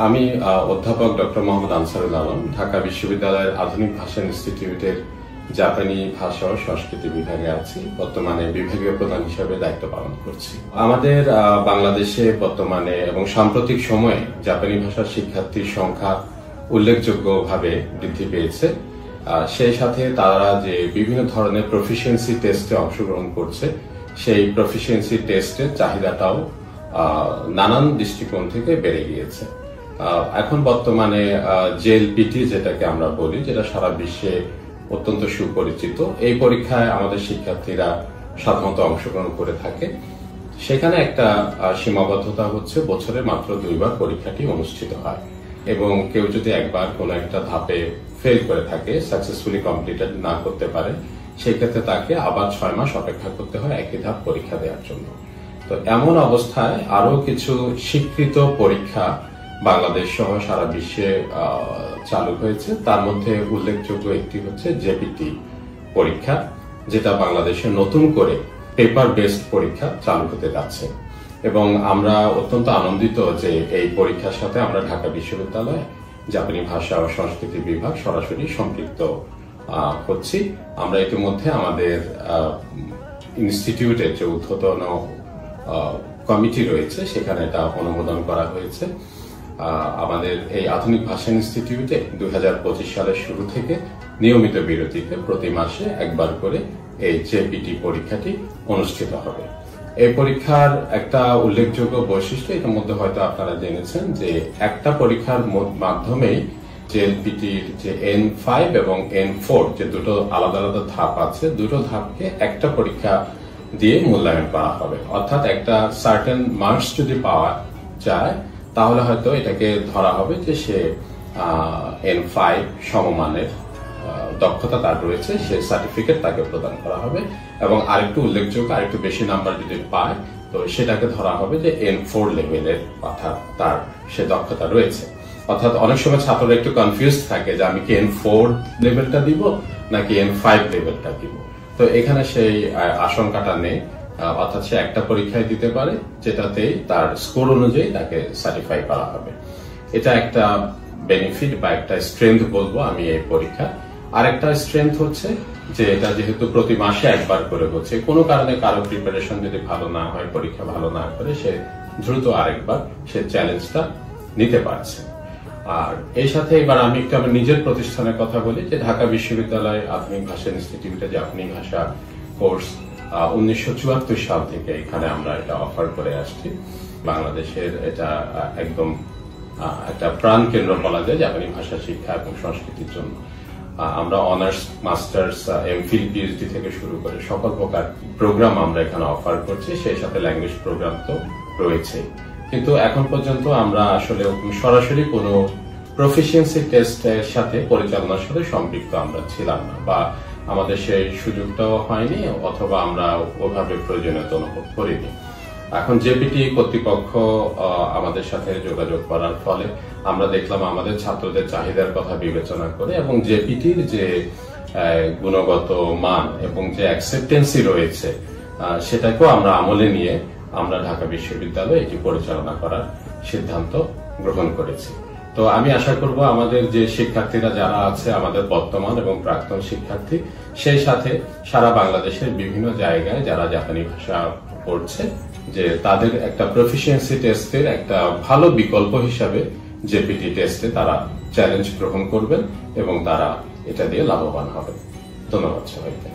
আমি অধ্যাপক ডক্টর মোহাম্মদ আনসারুল আলম, ঢাকা বিশ্ববিদ্যালয়ের আধুনিক ভাষা ইনস্টিটিউটের জাপানি ভাষা ও সংস্কৃতি বিভাগে আছি। বর্তমানে বিভাগীয় প্রধান হিসেবে দায়িত্ব পালন করছি। আমাদের বাংলাদেশে বর্তমানে এবং সাম্প্রতিক সময়ে জাপানি ভাষার শিক্ষার্থীর সংখ্যা উল্লেখযোগ্যভাবে বৃদ্ধি পেয়েছে। সেই সাথে তারা যে বিভিন্ন ধরনের প্রফিসিয়েন্সি টেস্টে অংশগ্রহণ করছে, সেই প্রফিসিয়েন্সি টেস্টের চাহিদাটাও নানান দৃষ্টিকোণ থেকে বেড়ে গিয়েছে। এখন বর্তমানে জেএলপিটি যেটাকে আমরা বলি, যেটা সারা বিশ্বে অত্যন্ত সুপরিচিত, এই পরীক্ষায় আমাদের শিক্ষার্থীরা সাধারণত অংশগ্রহণ করে থাকে। সেখানে একটা সীমাবদ্ধতা হচ্ছে বছরে মাত্র 2 বার পরীক্ষাটি অনুষ্ঠিত হয় এবং কেউ যদি একবার কোনো একটা ধাপে ফেল করে থাকে, সাকসেসফুলি কমপ্লিটেড না করতে পারে, সেই ক্ষেত্রে তাকে আবার 6 মাস অপেক্ষা করতে হয় একই ধাপ পরীক্ষা দেওয়ার জন্য। তো এমন অবস্থায় আরো কিছু স্বীকৃত পরীক্ষা বাংলাদেশ সহ সারা বিশ্বে চালু হয়েছে। তার মধ্যে উল্লেখযোগ্য একটি হচ্ছে জেপিটি পরীক্ষা, যেটা বাংলাদেশে নতুন করে পেপার বেসড পরীক্ষা চালু হতে যাচ্ছে এবং আমরা অত্যন্ত আনন্দিত যে এই পরীক্ষার সাথে আমরা ঢাকা বিশ্ববিদ্যালয়ে জাপানি ভাষা ও সংস্কৃতি বিভাগ সরাসরি সম্পৃক্ত হচ্ছি। আমরা ইতিমধ্যে আমাদের ইনস্টিটিউটের যে ঊর্ধ্বতন কমিটি রয়েছে সেখানে এটা অনুমোদন করা হয়েছে। আমাদের এই আধুনিক ভাষা ইনস্টিটিউটে 2025 সালের শুরু থেকে নিয়মিত বিরতিতে প্রতি মাসে একবার করে এই জেপিটি পরীক্ষাটি অনুষ্ঠিত হবে। এই পরীক্ষার একটা উল্লেখযোগ্য বৈশিষ্ট্য ইতিমধ্যে হয়তো আপনারা জেনেছেন যে একটা পরীক্ষার মাধ্যমেই জেএলপিটির যে N5 এবং N4 যে দুটো আলাদা আলাদা ধাপ আছে, দুটো ধাপকে একটা পরীক্ষা দিয়ে মূল্যায়ন করা হবে। অর্থাৎ একটা সার্টেন মার্কস যদি পাওয়া যায় তাহলে হয়তো এটাকে ধরা হবে যে সে N5 সমমানের দক্ষতা তার রয়েছে, সে সার্টিফিকেট তাকে প্রদান করা হবে এবং আরেকটু উল্লেখযোগ্য আরেকটু বেশি নাম্বার যদি পায় তো সেটাকে ধরা হবে যে N4 লেভেলের, অর্থাৎ তার সে দক্ষতা রয়েছে। অর্থাৎ অনেক সময় ছাত্ররা একটু কনফিউজ থাকে যে আমি কি N4 লেভেলটা দিব নাকি N5 লেভেলটা দিব। তো এখানে সেই আশঙ্কাটা নেই, অর্থাৎ সে একটা পরীক্ষায় দিতে পারে যেটাতেই তার স্কোর অনুযায়ী তাকে সার্টিফাই করা হবে। এটা একটা বেনিফিট বা একটা স্ট্রেংথ বলবো আমি এই পরীক্ষা। আরেকটা স্ট্রেংথ হচ্ছে যে এটা যেহেতু প্রতি মাসে একবার করে হচ্ছে, কোনো কারণে কারো প্রিপারেশন যদি ভালো না হয়, পরীক্ষা ভালো না করে, সে দ্রুত আরেকবার সে চ্যালেঞ্জটা নিতে পারছে। আর এই সাথে এবার আমি একটু আমার নিজের প্রতিষ্ঠানের কথা বলি যে ঢাকা বিশ্ববিদ্যালয় আধুনিক ভাষা ইনস্টিটিউটে জাপানি ভাষা কোর্স 1974 সাল থেকে এখানে আমরা এটা অফার করে আসছি। বাংলাদেশের এটা একদম একটা প্রাণ কেন্দ্র বলা যায় জাপানি ভাষা শিক্ষা এবং সংস্কৃতির জন্য। আমরা অনার্স, মাস্টার্স, এমফিল, পিএইচডি থেকে শুরু করে সকল প্রকার প্রোগ্রাম আমরা এখানে অফার করছি, সেই সাথে ল্যাঙ্গুয়েজ প্রোগ্রাম তো রয়েছে। কিন্তু এখন পর্যন্ত আমরা আসলে সরাসরি কোনো প্রফিসিয়েন্সি টেস্টের সাথে পরিচালনার সাথে সম্পৃক্ত আমরা ছিলাম না, বা আমাদের সেই সুযোগটাও হয়নি, অথবা আমরা ওভাবে প্রয়োজনীয়তা অনুভব করিনি। এখন জেপিটি কর্তৃপক্ষ আমাদের সাথে যোগাযোগ করার ফলে আমরা দেখলাম আমাদের ছাত্রদের চাহিদার কথা বিবেচনা করে এবং জেপিটির যে গুণগত মান এবং যে অ্যাকসেপ্টেন্সি রয়েছে সেটাকেও আমরা আমলে নিয়ে আমরা ঢাকা বিশ্ববিদ্যালয়ে এটি পরিচালনা করার সিদ্ধান্ত গ্রহণ করেছি। তো আমি আশা করব আমাদের যে শিক্ষার্থীরা যারা আছে, আমাদের বর্তমান এবং প্রাক্তন শিক্ষার্থী, সেই সাথে সারা বাংলাদেশের বিভিন্ন জায়গায় যারা জাপানি ভাষা পড়ছে, যে তাদের একটা প্রফিসিয়েন্সি টেস্টের একটা ভালো বিকল্প হিসাবে জেপিটি টেস্টে তারা চ্যালেঞ্জ গ্রহণ করবেন এবং তারা এটা দিয়ে লাভবান হবেন। ধন্যবাদ সবাইকে।